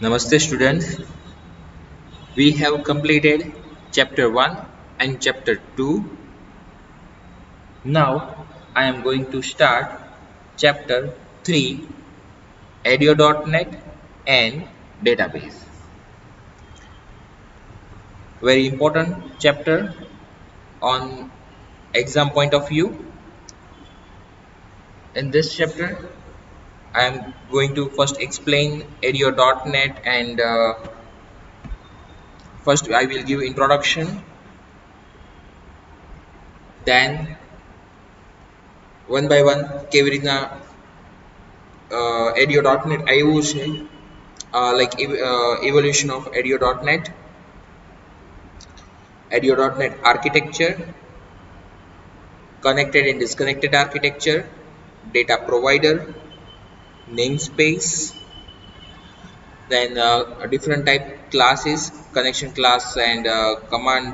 Namaste students. We have completed chapter 1 and chapter 2. Now I am going to start chapter 3 Edio.net and database. Very important chapter on exam point of view. In this chapter I am going to first explain Edio.net and first I will give introduction, then one by one કેવી રીતના Edio.net આવ્યું છે, like evolution of Edio.net, Edio.net architecture, connected and disconnected architecture, data provider, namespace, then different type classes, connection class and command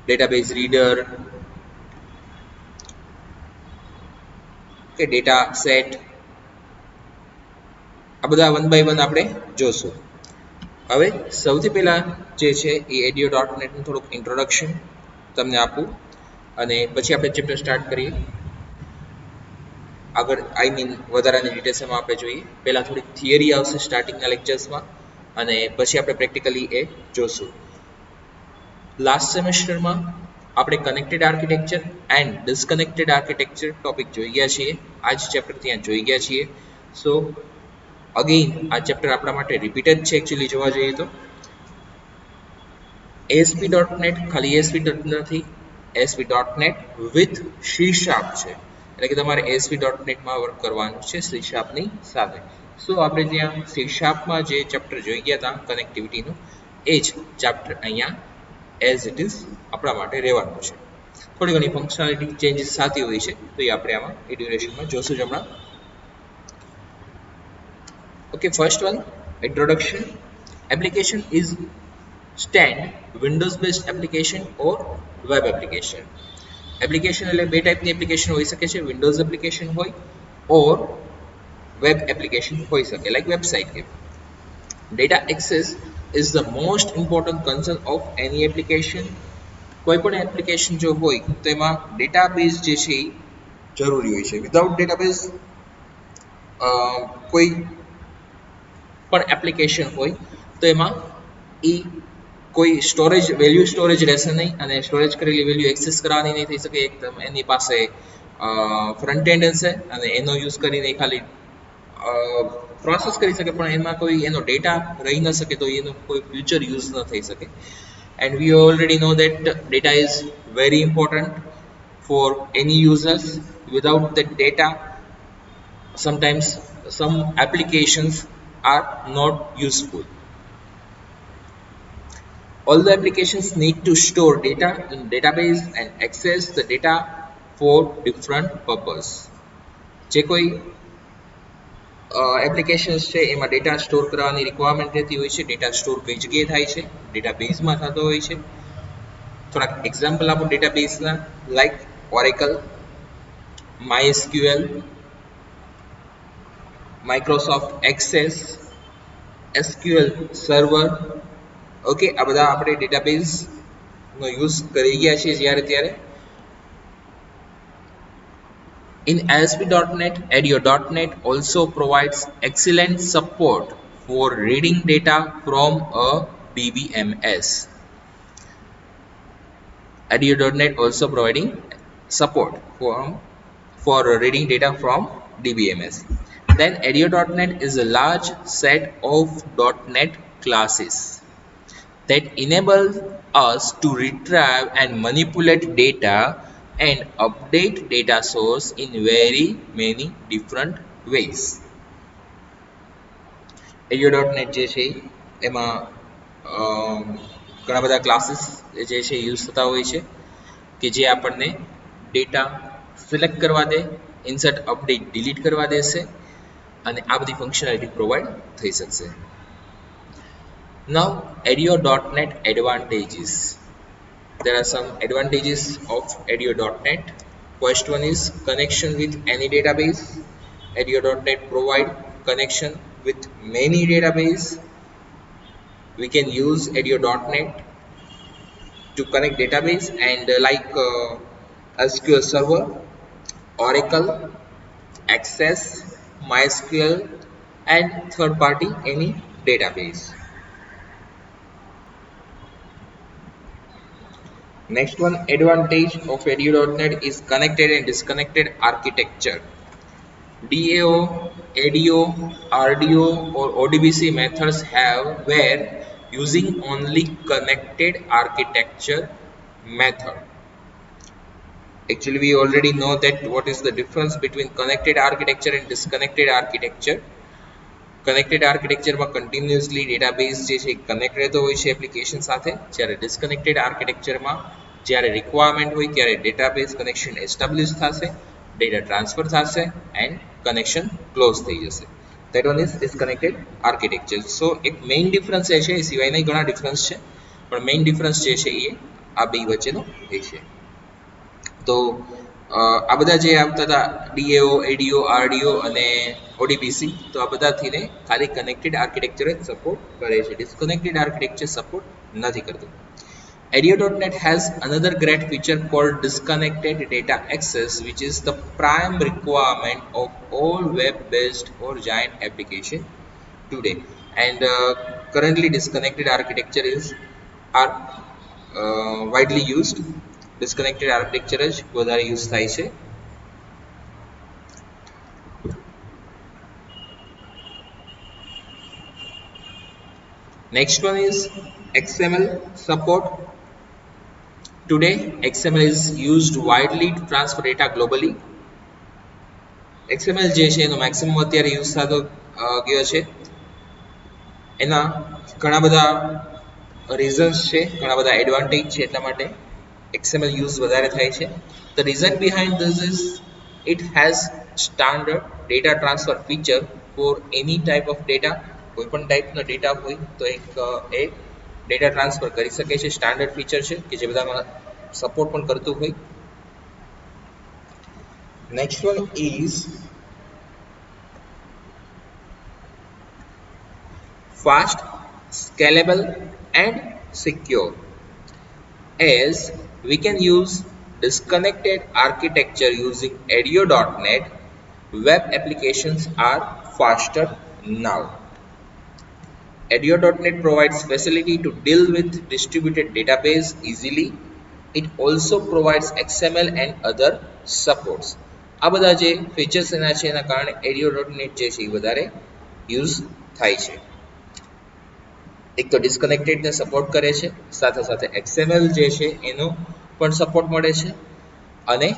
database reader, okay, data set. આ બધા one by one આપણે જોશું. હવે સૌથી પહેલા જે છે એ Edio.net નું થોડુંક ઇન્ટ્રોડક્શન તમને આપું અને પછી આપણે ચેપ્ટર સ્ટાર્ટ કરીએ. આગળ આઈ મીન વધારાની ડિટેલ્સમાં આપણે જોઈએ. પહેલા થોડીક થિયરી આવશે સ્ટાર્ટિંગના લેક્ચર્સમાં અને પછી આપણે પ્રેક્ટિકલી એ જોશું. લાસ્ટ સેમેસ્ટરમાં આપણે connected architecture and disconnected architecture topic જોઈ ગયા છીએ. આ જ ચેપ્ટર ત્યાં જોઈ ગયા છીએ. સો અગેઇન આ ચેપ્ટર આપણા માટે રિપીટેડ છે એકચ્યુઅલી જોવા જઈએ તો. ASP.NET ખાલી ASP.NET નથી, ASP.NET વિથ C# છે. એટલે કે તમારે ASP.NET માં વર્ક કરવાનું છે C# ની સાથે. સો આપણે ત્યાં C# માં જે ચેપ્ટર જોઈ ગયા હતા કનેક્ટિવિટીનું, એ જ ચેપ્ટર અહીંયા એઝ ઇટ ઇઝ આપણા માટે રહેવાનું છે. થોડી ઘણી ફંક્શનાલિટી ચેન્જીસ થતી હોય છે તો એ આપણે આમાં એ ડ્યુરેશનમાં જોશું જ હમણાં. Okay, first one, introduction. Application is stand Windows based application or web application. Application એટલે બે ટાઈપની એપ્લિકેશન હોઈ શકે છે, વિન્ડોઝ એપ્લિકેશન હોય ઓર વેબ એપ્લિકેશન હોઈ શકે, લાઈક વેબસાઇટ કે. Data access is the most important concern of any application. કોઈ પણ એપ્લિકેશન જો હોય તો એમાં ડેટાબેઝ જે છે એ જરૂરી હોય છે. વિધાઉટ ડેટાબેઝ કોઈ પણ એપ્લિકેશન હોય તો એમાં એ કોઈ સ્ટોરેજ વેલ્યુ સ્ટોરેજ રહેશે નહીં અને સ્ટોરેજ કરેલી વેલ્યુ એક્સેસ કરવાની નહીં થઈ શકે. એકદમ એની પાસે ફ્રન્ટ એન્ડ હશે અને એનો યુઝ કરીને ખાલી પ્રોસેસ કરી શકે, પણ એમાં કોઈ એનો ડેટા રહી ન શકે, તો એનો કોઈ ફ્યુચર યુઝ ન થઈ શકે. And we already know that data is very important for any users. Without that data sometimes some applications are not useful. All the applications need to store data in database and access the data for different purpose. જે કોઈ applications છે એમાં data store કરવાની requirement રહેતી હોય છે. Data store કઈ જગ્યાએ થાય છે? ડેટાબેઝમાં થતો હોય છે. થોડાક એક્ઝામ્પલ આપો ડેટાબેઝના, like Oracle, MySQL, Microsoft Access, SQL સર્વર. ઓકે, આ બધા આપણે ડેટાબેઝનો યુઝ કરી ગયા છીએ જ્યારે ત્યારે. In ASP.NET, Edio.NET also provides excellent support for reading data from a DBMS. Edio.NET also providing support for reading data from DBMS. Then Edio.NET is a large set of .NET classes that enable us to retrieve and manipulate data and update data source in very many different ways. Edio.NET જે છે એમાં ઘણા બધા classes જે છે use થતા હોય છે કે જે આપણને ડેટા સિલેક્ટ કરવા દે, ઇન્સર્ટ અપડેટ ડિલીટ કરવા દેશે અને આ બધી ફંક્શનાલિટી પ્રોવાઈડ થઈ શકશે. Now Edio.NET advantages. There are some advantages of Edio.NET. First one is connection with any database. Edio.NET provide connection with many database. We can use edu.net to connect database and SQL Server, Oracle, Access, MySQL, and third party any database. Next one advantage of edu.net is connected and disconnected architecture. DAO, ADO, RDO, or ODBC methods have where using only connected architecture method. Actually, we already know that what is the difference between connected architecture and disconnected architecture. Connected આર્કિટેક્ચરમાં continuously database જે છે connect રહેતો હોય છે application સાથે, જ્યારે disconnected આર્કિટેક્ચરમાં જ્યારે રિક્વાયરમેન્ટ હોય ત્યારે ડેટાબેઝ કનેક્શન એસ્ટાબ્લિશ થશે, ડેટા ટ્રાન્સફર થશે એન્ડ કનેક્શન ક્લોઝ થઈ જશે. That one is disconnected architecture. So એક મેઇન ડિફરન્સ એ છે, એ સિવાયના ઘણા ડિફરન્સ છે, પણ મેઇન ડિફરન્સ જે છે એ આ બે વચ્ચેનો એ છે. તો આ બધા જે આવતા હતા ડીએઓ, એડીઓ, આરડીઓ અને ઓડીબીસી, તો આ બધાથીને ખાલી કનેક્ટેડ આર્કિટેક્ચર જ સપોર્ટ કરે છે, ડિસ્કનેક્ટેડ આર્કિટેક્ચર સપોર્ટ નથી કરતું. ADO.NET has another great feature called disconnected data access, which is the prime requirement of all web-based or giant application today. And currently, disconnected architecture are widely used. Disconnected architecture જ વધારે use થાય છે. Next one is XML support. Today, XML is used widely to transfer data globally. XML જે છે એનો maximum અત્યારે use થતો ગયો છે. એના ઘણા બધા રીઝન્સ છે, ઘણા બધા એડવાન્ટેજ છે, એટલા માટે XML use વધારે થાય છે. The reason behind this is it has standard data transfer feature for any type of data. કોઈ પણ ટાઈપનો ડેટા હોય તો એ ડેટા ટ્રાન્સફર કરી શકે છે. સ્ટાન્ડર્ડ ફીચર છે કે જે બધામાં સપોર્ટ પણ કરતું હોય. Next one is fast, scalable and secure. As we can use disconnected architecture using ADO.NET, web applications are faster now. ADO.NET provides facility to deal with distributed database easily. It also provides XML and other supports. આ બધા જે features એના છે એના કારણે ADO.NET જે છે એ વધારે યુઝ થાય છે. એક તો ડિસ્કનેક્ટેડને સપોર્ટ કરે છે, સાથે સાથે XML જે છે એનો પણ સપોર્ટ મળે છે અને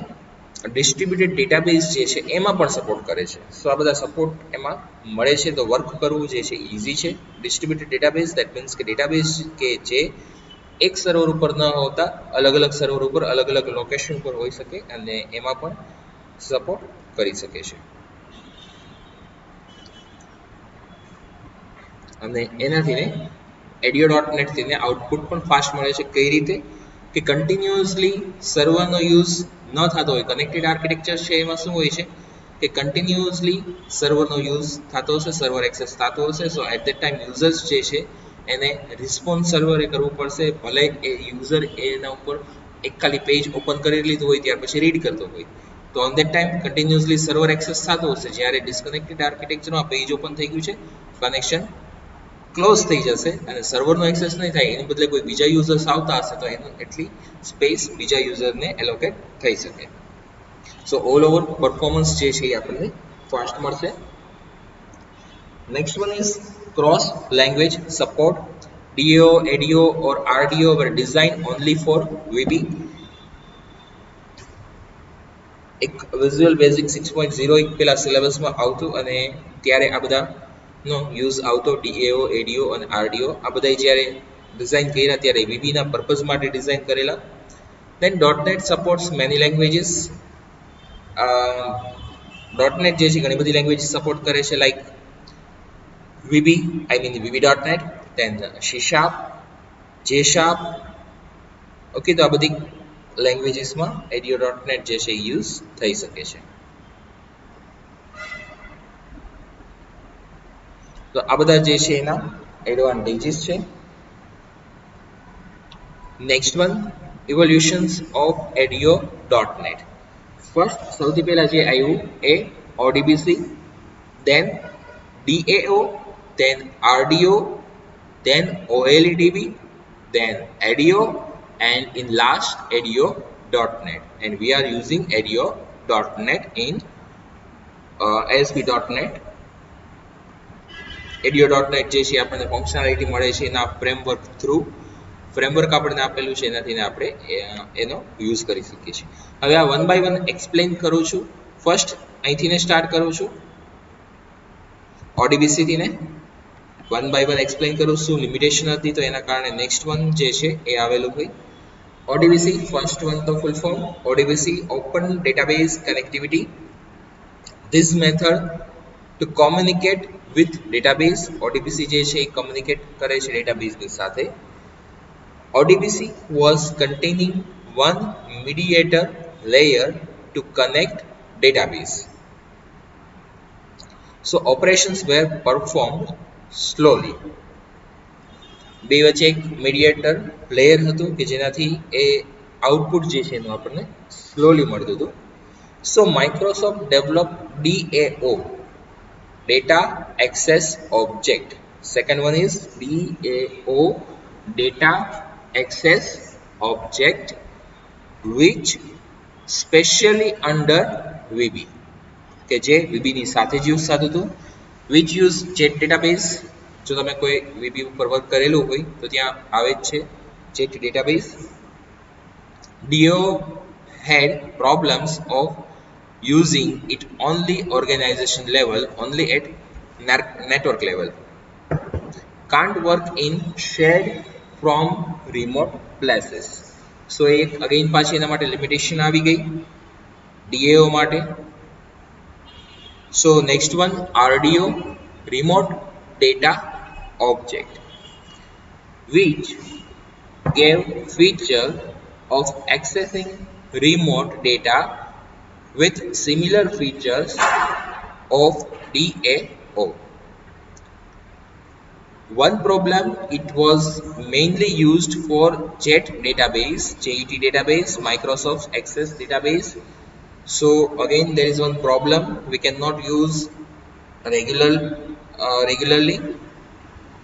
ડિસ્ટ્રીબ્યુટેડ ડેટાબેઝ જે છે એમાં પણ સપોર્ટ કરે છે. સો આ બધા સપોર્ટ એમાં મળે છે, તો વર્ક કરવું જે છે ઇઝી છે. ડિસ્ટ્રીબ્યુટેડ ડેટાબેઝ દેટ મીન્સ કે ડેટાબેઝ કે જે એક સર્વર ઉપર ન હોતા અલગ અલગ સર્વર ઉપર અલગ અલગ લોકેશન પર હોઈ શકે અને એમાં પણ સપોર્ટ કરી શકે છે. અને એનાથી ADO.NET થીને આઉટપુટ પણ ફાસ્ટ મળે છે. કઈ રીતે કે કન્ટિન્યુઅસલી સર્વરનો યુઝ ન થતો હોય, કનેક્ટેડ આર્કિટેક્ચર છે એમાં શું હોય છે કે કન્ટિન્યુઅસલી સર્વરનો યુઝ થતો હશે, સર્વર એક્સેસ થતો હશે. So at that time users જે છે એને રિસ્પોન્સ સર્વરે કરવું પડશે, ભલે એ યુઝર એના ઉપર એક ખાલી પેજ ઓપન કરી લીધું હોય ત્યાર પછી રીડ કરતો હોય, તો on that time continuously server access થતો હશે. જ્યારે ડિસ્કનેક્ટેડ આર્કિટેક્ચરમાં પેજ ઓપન થઈ ગયું છે, કનેક્શન ક્લોઝ થઈ જશે અને સર્વરનો એક્સેસ નહીં થાય, એની બદલે કોઈ બીજા યુઝર્સ આવતા હશે તો એનું એટલી સ્પેસ બીજા યુઝરને એલોકેટ થઈ શકે. સો ઓલ ઓવર પરફોર્મન્સ જે છે એ આપણને ફાસ્ટ મળશે. Next one is cross language support. DAO, ADO or RDO were designed only for VB. એક વિઝ્યુઅલ બેઝિક 6.0 એક પેલા સિલેબસમાં આવતું અને ત્યારે આ બધાનો યુઝ આવતો. DAO, ADO અને RDO આ બધા જ્યારે ડિઝાઇન કર્યા ત્યારે VBના પર્પઝ માટે ડિઝાઇન કરેલા. દેન .NET supports many languages. .NET જે છે ઘણી બધી લેંગ્વેજ સપોર્ટ કરે છે, like VB, I mean VB.NET, then C#, J#. Okay, તો આ બધી લેંગ્વેજીસમાં ADO.NET જે છે યુઝ થઈ શકે છે. તો આ બધા જે છે એના એડવાન્ટેજીસ છે. Next one, evolutions of ADIO.NET. First સૌથી પહેલા જે આવ્યું એ ODBC, then DAO, then RDO, then OLEDB, then ADIO, and in last ADIO.NET. And we are using ADIO.NET in ASP.NET. ADIO.NET જે છે આપણને ફંક્શનાલિટી મળે છે એના ફ્રેમવર્ક થ્રુ, ફ્રેમવર્ક આપણને આપેલું છે એનાથી આપણે એનો યુઝ કરી શકીએ છીએ. હવે આ વન બાય વન એક્સપ્લેન કરું છું. ફર્સ્ટ અહીંથી સ્ટાર્ટ કરું છું, ODBC થી ને વન બાય વન એક્સપ્લેન કરું શું લિમિટેશન હતી, તો એના કારણે નેક્સ્ટ વન જે છે એ આવેલું હોય. ODBC ફર્સ્ટ વન તો full form ODBC, open database connectivity. This method to communicate with database, ODBC જે છે એ કમ્યુનિકેટ કરે છે ડેટાબેઝની સાથે. ODBC was containing one mediator layer to connect database. So operations were performed slowly. બે વચ્ચે એક mediator layer હતું કે જેનાથી એ આઉટપુટ જે છે એનું આપણને સ્લોલી મળતું હતું. So Microsoft developed DAO, Data Access Object. Second one is DAO, Data Access Object, which specially under VB, કે જે VB ની સાથે જ યુઝ થતું હતું. which use jet database. જો તમે કોઈ VB ઉપર વર્ક કરેલું હોય તો ત્યાં આવે જ છે jet database. DAO had problems of using it only organization level, only at network level. Can't work in shared from remote places. So એક અગેન પાછી એના માટે લિમિટેશન આવી ગઈ DAO માટે. So next one, RDO, remote data object, which gave feature of accessing remote data with similar features of DAO. One problem, it was mainly used for JET database, JET database, Microsoft Access database. So again there is one problem, we cannot use regularly.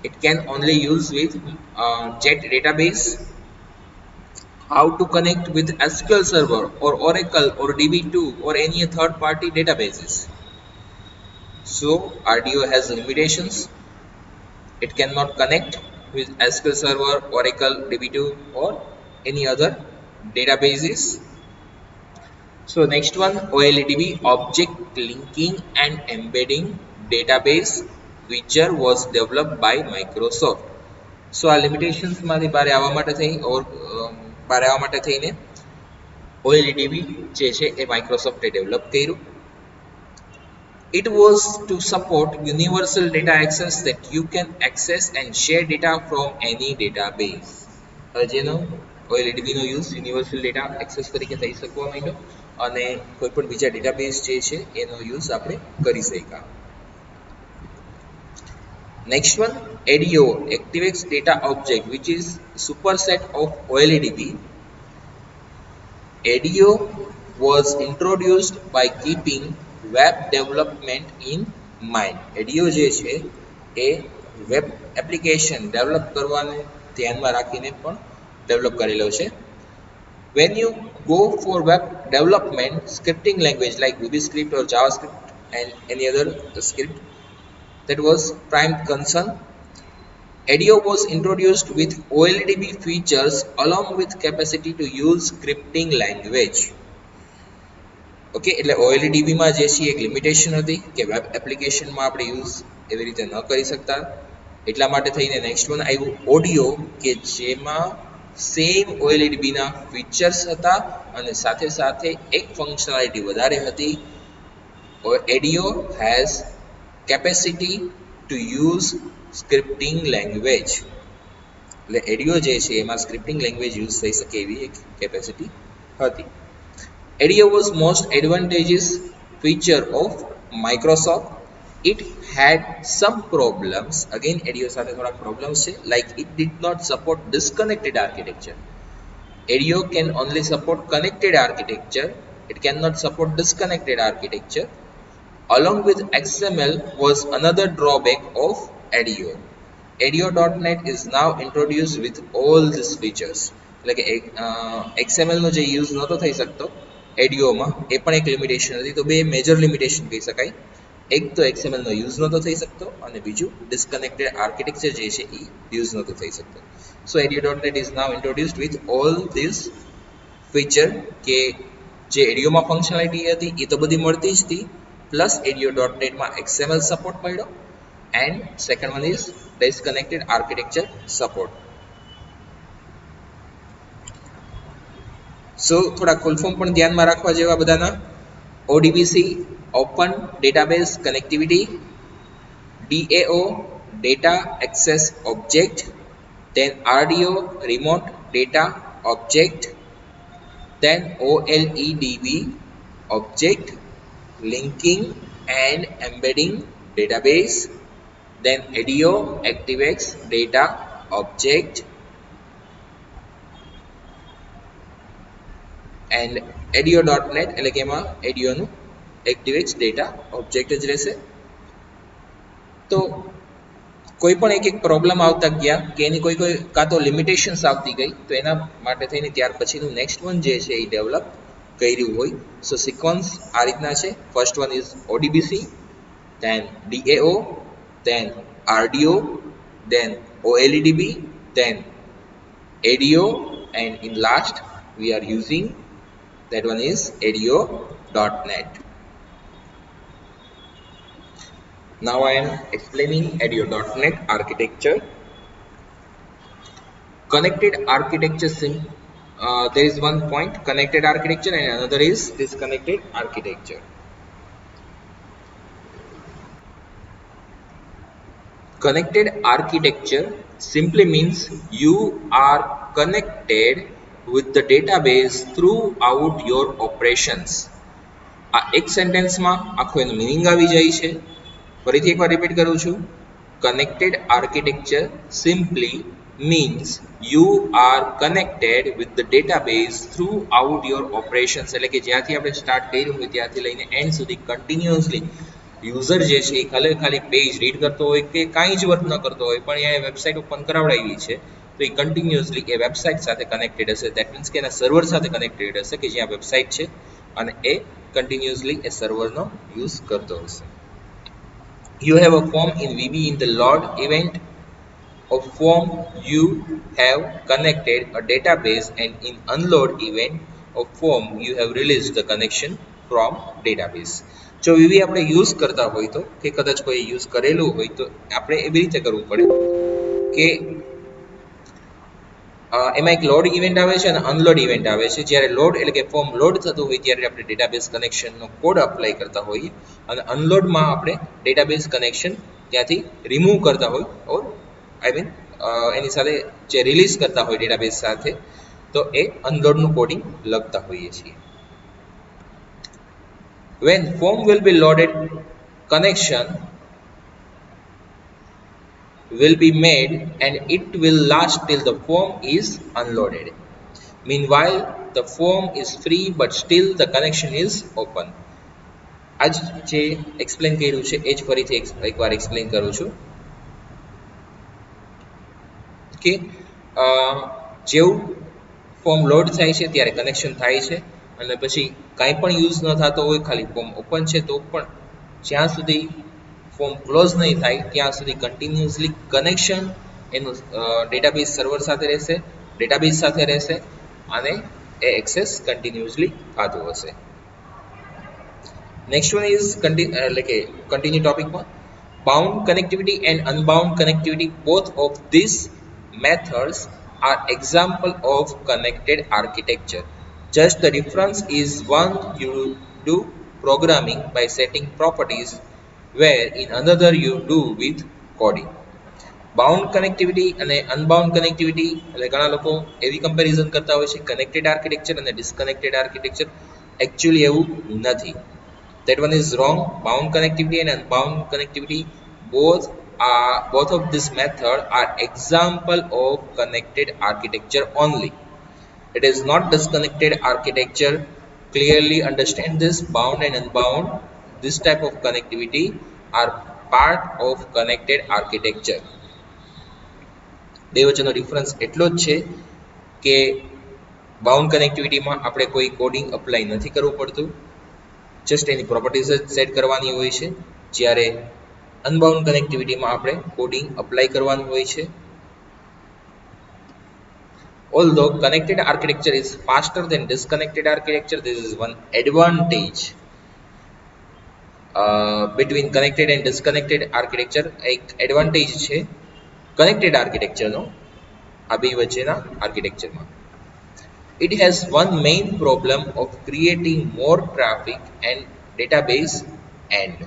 It can only use with JET database. How to connect with SQL Server or Oracle or DB2 or any third party databases. So RDO has limitations. It cannot connect with SQL Server, Oracle, DB2 or any other databases. So next one, OLEDB, object linking and embedding database feature was developed by Microsoft. So આ limitations માંથી બહાર આવવા માટે થઈ OLEDB જે છે એ માઇક્રોસોફ્ટે develop કર્યું. It was to support universal data access, that you can access and share data from any database. જેનો OLEDB નો યુઝ યુનિવર્સલ ડેટા એક્સેસ તરીકે થઈ શકવા માંડ્યો અને કોઈ પણ બીજા ડેટાબેઝ જે છે એનો યુઝ આપણે કરી શક્યા. Next one, ADO, ActiveX Data Object, which is superset of OLEDB. ADO was introduced by keeping web development in mind. ADO જે છે એ વેબ એપ્લિકેશન ડેવલપ કરવાને ધ્યાનમાં રાખીને પણ ડેવલપ કરેલો છે. When you go for web development, scripting language like VBScript or JavaScript and any other script, that was prime concern. ADO was introduced with OLEDB features along with capacity to use scripting language. Okay, એટલે OLEDB માં જે છે એક limitation હતી કે web એપ્લિકેશનમાં આપણે use એવી રીતે ન કરી શકતા. એટલા માટે થઈને નેક્સ્ટ વન આવ્યું ઓડિયો, કે જેમાં સેમ OLEDB ના ફીચર્સ હતા અને સાથે સાથે એક ફંક્શનાલિટી વધારે હતી. ADO has capacity to use scripting language. એટલે ADO જે છે એમાં સ્ક્રિપ્ટિંગ લેંગ્વેજ યુઝ થઈ શકે એવી એક કેપેસિટી હતી. ADO was most advantageous feature of Microsoft. It had some problems. Again, ADIO સાથે થોડા problems છે. Like it did not support disconnected architecture. ADIO can only support connected architecture. It cannot support disconnected architecture. Along with XML was another drawback of ADIO. ADIO.NET is now introduced with all these features. એટલે કે XML નો જે use નહોતો થઈ શકતો ADIO માં, એ પણ એક limitation હતી. તો બે મેજર લિમિટેશન કહી શકાય. એક તો XML નો યુઝ નહોતો થઈ શકતો અને બીજું ડિસ્કનેક્ટેડ આર્કિટેક્ચર જે છે એ યુઝ નહોતો થઈ શકતો. સો ADIO.NET is now introduced with all these feature કે જે ADIO માં ફંક્શનાલિટી હતી એ તો બધી મળતી જ હતી, પ્લસ ADIO.NET માં XML સપોર્ટ મળ્યો, and second one is disconnected architecture support. સો થોડા ફૂલ ફોર્મ પણ ધ્યાનમાં રાખવા જેવા બધાના. ODBC open database connectivity, DAO data access object, then RDO remote data object, then OLEDB object, linking and embedding database, then ADIO ActiveX data object, and ADIO.NET એટલે કે એમાં ADIO નું ActiveX data object જ રહેશે. તો કોઈ પણ એક પ્રોબ્લેમ આવતા ગયા કે એની કોઈ કાં તો લિમિટેશન્સ આવતી ગઈ, તો એના માટે થઈને ત્યાર પછીનું નેક્સ્ટ વન જે છે એ ડેવલપ કર્યું હોય. સો સિક્વન્સ આ રીતના છે. First one is ODBC, then DAO, then RDO, then OLEDB, then ADIO, and in last we are using that one is ADIO.NET. Now I am explaining ADIO.NET architecture. Connected architecture there is one point, connected architecture, and another is disconnected architecture. Connected architecture simply means you are connected with the database throughout your operations. આ એક સેન્ટેન્સમાં આખો એનો meaning આવી જાય છે. ફરીથી એકવાર repeat કરું છું. Connected architecture simply means you are connected with the database throughout your operations. એટલે કે જ્યાંથી આપણે સ્ટાર્ટ કર્યું હોય ત્યાંથી લઈને એન્ડ સુધી કન્ટિન્યુઅસલી યુઝર જે છે એ ખાલી પેજ રીડ કરતો હોય કે કાંઈ જ વર્ક ન કરતો હોય, પણ એ વેબસાઇટ ઓપન કરાવડાવી છે તો એ કન્ટિન્યુઅસલી એ વેબસાઇટ સાથે કનેક્ટેડ હશે. દેટ મીન્સ કે એના સર્વર સાથે કનેક્ટેડ હશે કે જ્યાં વેબસાઇટ છે અને એ કન્ટિન્યુઅસલી એ સર્વરનો યુઝ કરતો હશે. You have a form in VB in the load event of form you have connected a database, and in unload event of form you have released the connection from database. જો VB આપણે use કરતા હોય તો કે કદાચ કોઈ use કરેલું હોય તો આપણે એવી રીતે કરવું પડે કે એમાં એક લોડ ઇવેન્ટ આવે છે અને અનલોડ ઇવેન્ટ આવે છે. જ્યારે લોડ એટલે કે ફોર્મ લોડ થતું હોય ત્યારે આપણે ડેટાબેઝ કનેક્શનનો કોડ અપ્લાય કરતા હોઈએ, અને અનલોડમાં આપણે ડેટાબેઝ કનેક્શન ત્યાંથી રિમૂવ કરતા હોય, ઓર આઈ મીન એની સાથે જે રિલીઝ કરતા હોય ડેટાબેઝ સાથે, તો એ અનલોડનું કોડિંગ લખતા હોઈએ છીએ. When form will be loaded, connection will be made and it will last till the form is unloaded. Meanwhile, the form is free but still the connection is open. આજ જે explain કર્યું છે એ જ ફરીથી એકવાર એક્સપ્લેન કરું છું કે જેવું ફોર્મ લોડ થાય છે ત્યારે કનેક્શન થાય છે, અને પછી કાંઈ પણ યુઝ ન થતો હોય, ખાલી ફોર્મ ઓપન છે તો પણ જ્યાં સુધી ફોર્મ ક્લોઝ નહીં થાય ત્યાં સુધી કન્ટિન્યુઅસલી કનેક્શન એનું ડેટાબેઝ સર્વર સાથે રહેશે અને એ એક્સેસ કન્ટિન્યુઅસલી થતું હશે. નેક્સ્ટ વન ઇઝ એટલે કે continue ટોપિકમાં bound connectivity and unbound connectivity. Both of these methods are example of connected architecture. Just the difference is one you do programming by setting properties, where in another you do with coding. Bound connectivity અને unbound connectivity એટલે ઘણા લોકો એવી comparison કરતા હોય છે connected architecture અને disconnected architecture. Actually એવું નથી. That one is wrong. Bound connectivity and unbound connectivity, both of this method are example of connected architecture only. It is not disconnected architecture. Clearly understand this. Bound and unbound, this type of connectivity are part of connected architecture. બે વચ્ચેનો difference એટલો જ છે કે bound કનેક્ટિવિટીમાં આપણે કોઈ coding apply નથી કરવું પડતું, જસ્ટ એની પ્રોપર્ટીઝ જ સેટ કરવાની હોય છે, જ્યારે અનબાઉન્ડ કનેક્ટિવિટીમાં આપણે કોડિંગ અપ્લાય કરવાનું હોય છે. Although connected architecture is faster than disconnected architecture, this is one advantage between connected and disconnected architecture. એક એડવાન્ટેજ છે કનેક્ટેડ આર્કિટેક્ચરનો આ બે વચ્ચેના આર્કિટેક્ચરમાં. It has one main problem of creating more traffic and database end,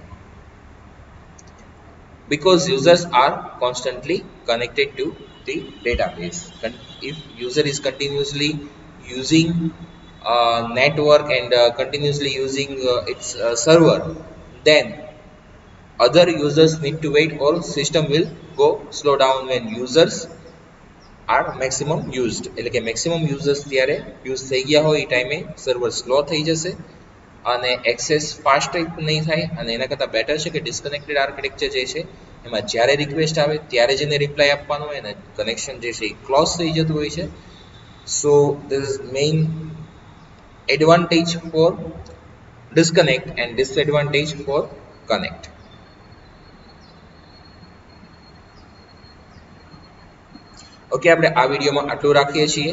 because users are constantly connected to the database. If user is continuously using network and continuously using its server, then other users need to wait, or system will go slow down when users are maximum used. એટલે કે maximum users ત્યારે use થઈ ગયા હોય એ ટાઈમે server slow થઈ જશે અને એક્સેસ ફાસ્ટ નહીં થાય, અને એના કરતાં બેટર છે કે ડિસ્કનેક્ટેડ આર્કિટેક્ચર જે છે એમાં જ્યારે રિક્વેસ્ટ આવે ત્યારે જ એને રિપ્લાય આપવાનો હોય અને કનેક્શન જે છે એ ક્લોઝ થઈ જતું હોય છે. So this is main advantage for disconnect and disadvantage for connect. Okay, આપણે આ વિડીયોમાં આટલું રાખીએ છીએ.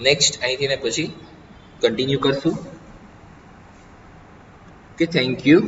નેક્સ્ટ અહીંથી ને પછી કન્ટિન્યુ કરશું. Okay, thank you.